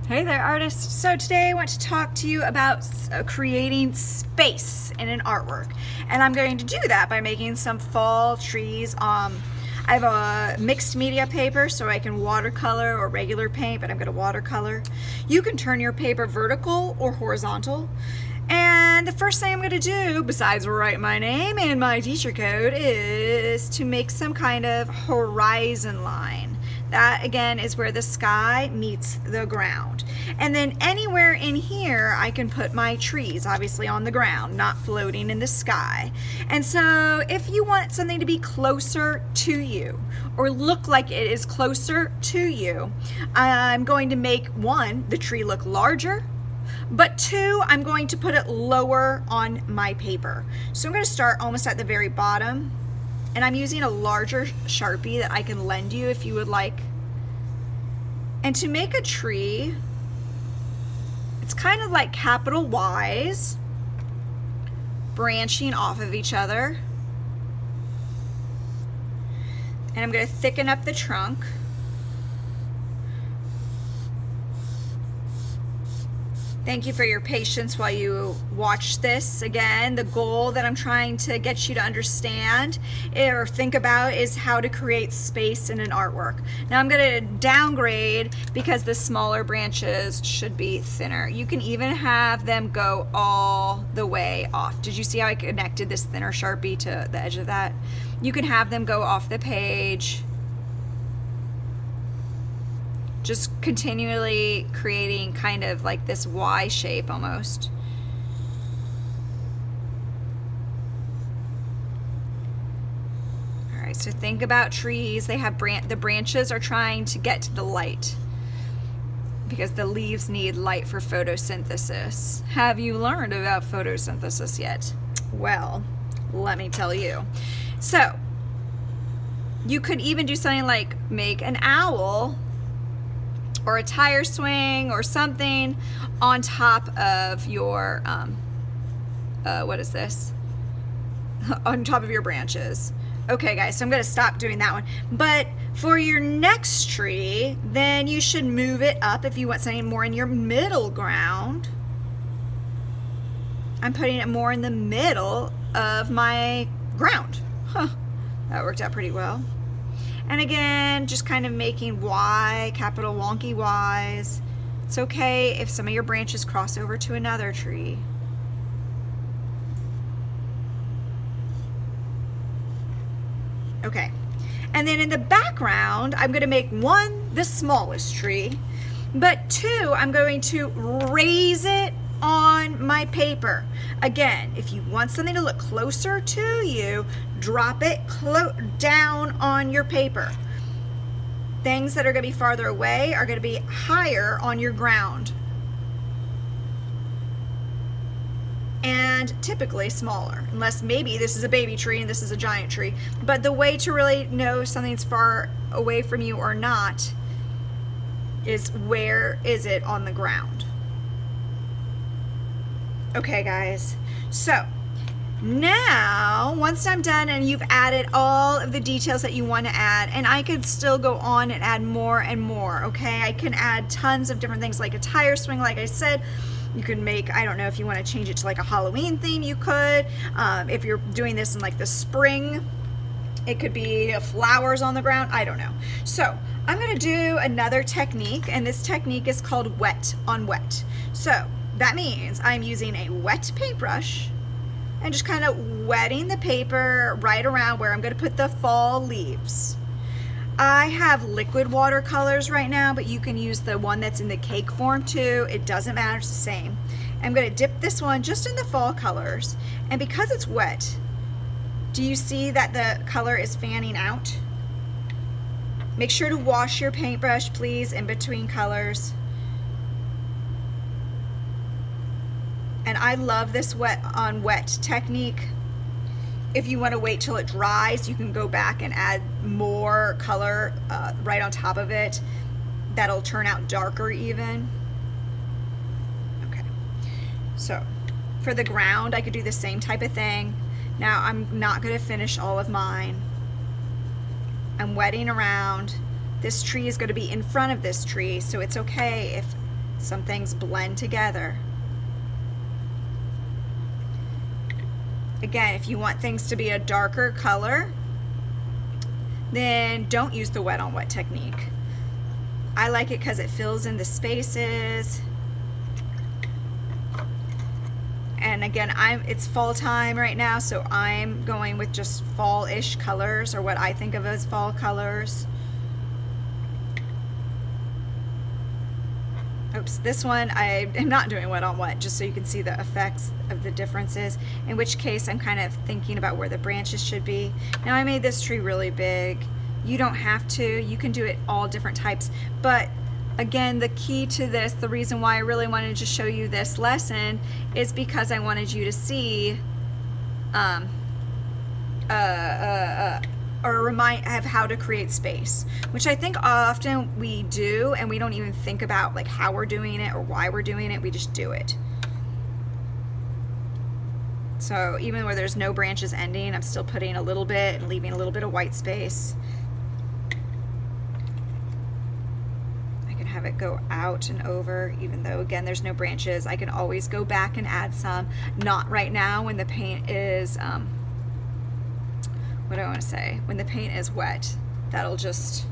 Hey there, artists. So today I want to talk to you about creating space in an artwork. And I'm going to do that by making some fall trees. I have a mixed media paper, so I can watercolor or regular paint, but I'm going to watercolor. You can turn your paper vertical or horizontal. And the first thing I'm going to do, besides write my name and my teacher code, is to make some kind of horizon line. That again is where the sky meets the ground. And then anywhere in here I can put my trees, obviously on the ground, not floating in the sky. And so if you want something to be closer to you or look like it is closer to you, I'm going to make one, the tree look larger, but two, I'm going to put it lower on my paper. So I'm going to start almost at the very bottom. And I'm using a larger Sharpie that I can lend you if you would like. And to make a tree, it's kind of like capital Y's branching off of each other. And I'm going to thicken up the trunk. Thank you for your patience while you watch this. Again, the goal that I'm trying to get you to understand or think about is how to create space in an artwork. Now I'm going to downgrade because the smaller branches should be thinner. You can even have them go all the way off. Did you see how I connected this thinner Sharpie to the edge of that? You can have them go off the page. Just continually creating kind of like this Y shape almost. All right, so think about trees. They have the branches are trying to get to the light because the leaves need light for photosynthesis. Have you learned about photosynthesis yet? Well, let me tell you. So you could even do something like make an owl or a tire swing or something on top of your, what is this? On top of your branches. Okay guys, so I'm gonna stop doing that one. But for your next tree, then you should move it up if you want something more in your middle ground. I'm putting it more in the middle of my ground. Huh, that worked out pretty well. And again, just kind of making Y, capital wonky Y's. It's okay if some of your branches cross over to another tree. Okay, and then in the background, I'm gonna make one, the smallest tree, but two, I'm going to raise it on my paper. Again, if you want something to look closer to you, drop it down on your paper. Things that are going to be farther away are going to be higher on your ground. And typically smaller, unless maybe this is a baby tree and this is a giant tree. But the way to really know something's far away from you or not is where is it on the ground. Okay guys, so now once I'm done and you've added all of the details that you want to add, and I could still go on and add more and more, okay? I can add tons of different things like a tire swing, like I said. You can make, I don't know if you want to change it to like a Halloween theme, you could. If you're doing this in like the spring, it could be flowers on the ground, I don't know. So I'm going to do another technique, and this technique is called wet on wet. So that means I'm using a wet paintbrush and just kind of wetting the paper right around where I'm going to put the fall leaves. I have liquid watercolors right now, but you can use the one that's in the cake form too. It doesn't matter, it's the same. I'm going to dip this one just in the fall colors, and because it's wet, do you see that the color is fanning out? Make sure to wash your paintbrush, please, in between colors. And I love this wet on wet technique. If you want to wait till it dries, you can go back and add more color right on top of it. That'll turn out darker even. Okay, so for the ground, I could do the same type of thing. Now I'm not going to finish all of mine. I'm wetting around. This tree is going to be in front of this tree, so it's okay if Some things blend together. Again, if you want things to be a darker color, then don't use the wet on wet technique. I like it because it fills in the spaces. And again, it's fall time right now, so I'm going with just fall-ish colors, or what I think of as fall colors. Oops, this one I am not doing wet on wet, just so you can see the effects of the differences, in which case I'm kind of thinking about where the branches should be. Now I made this tree really big. You don't have to, you can do it all different types, but again, the key to this, the reason why I really wanted to show you this lesson is because I wanted you to see or remind of how to create space, which I think often we do, and we don't even think about like how we're doing it or why we're doing it. We just do it. So even where there's no branches ending, I'm still putting a little bit and leaving a little bit of white space. I can have it go out and over, even though again there's no branches. I can always go back and add some. Not right now when the paint is what do I want to say? When the paint is wet, that'll just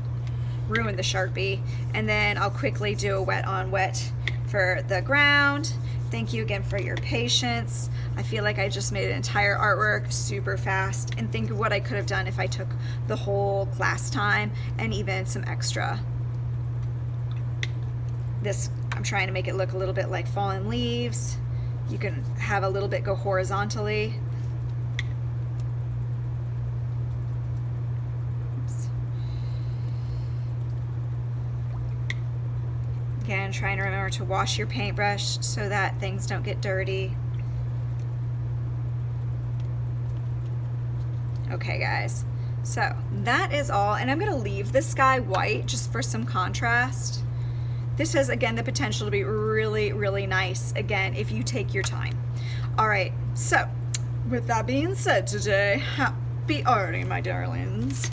ruin the Sharpie. And then I'll quickly do a wet on wet for the ground. Thank you again for your patience. I feel like I just made an entire artwork super fast, and think of what I could have done if I took the whole class time and even some extra. This, I'm trying to make it look a little bit like fallen leaves. You can have a little bit go horizontally. Again, trying to remember to wash your paintbrush so that things don't get dirty. Okay guys, so that is all, and I'm going to leave this sky white just for some contrast. This has again the potential to be really, really nice, again, if you take your time. Alright, so with that being said today, happy arting, my darlings.